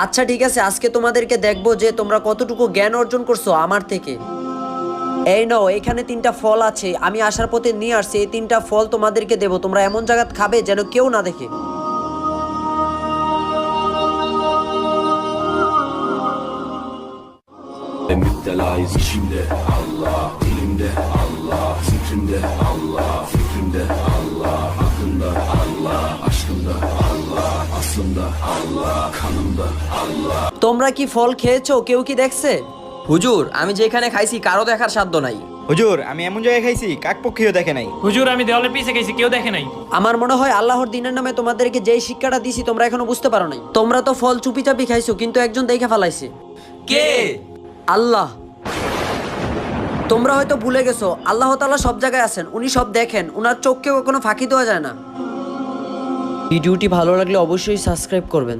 আচ্ছা ঠিক আছে, আজকে তোমাদেরকে দেখবো যে তোমরা কতটুকু জ্ঞান অর্জন করছো আমার থেকে। এই নাও, এখানে 3টা ফল আছে, আমি আসার পথে নিয়ে আসছি। এই 3টা ফল তোমাদেরকে দেবো, তোমরা এমন জায়গা খাবে যেন কেউ না দেখে। Müptelayız içimde Allah, dilimde Allah, zikrimde Allah, fikrimde Allah, aklımda Allah, aşkımda Allah, aslımda Allah, kanımda Allah। তোমরা কি ফল খেয়েছো? কেউ কি দেখছে? হুজুর, আমি যেখানে খাইছি কারো দেখার সাধ্য নাই। হুজুর, আমি এমন জায়গায় খাইছি কাকপক্ষীও দেখে নাই। হুজুর, আমি দেওয়ালের পিছে গেছি, কেউ দেখে নাই। আমার মনে হয় আল্লাহর দিনের নামে তোমাদেরকে যেই শিক্ষাটা দিছি তোমরা এখনো বুঝতে পারো নাই। তোমরা তো ফল চুপি চাপি খাইছো, কিন্তু একজন দেখে ফেলাইছে। কে? আল্লাহ। তোমরা হয়তো ভুলে গেছো, আল্লাহ তাআলা সব জায়গায় আছেন, উনি সব দেখেন, উনার চোখকে কখনো ফাঁকি দেওয়া যায় না। ভিডিওটি ভালো লাগলে অবশ্যই সাবস্ক্রাইব করবেন।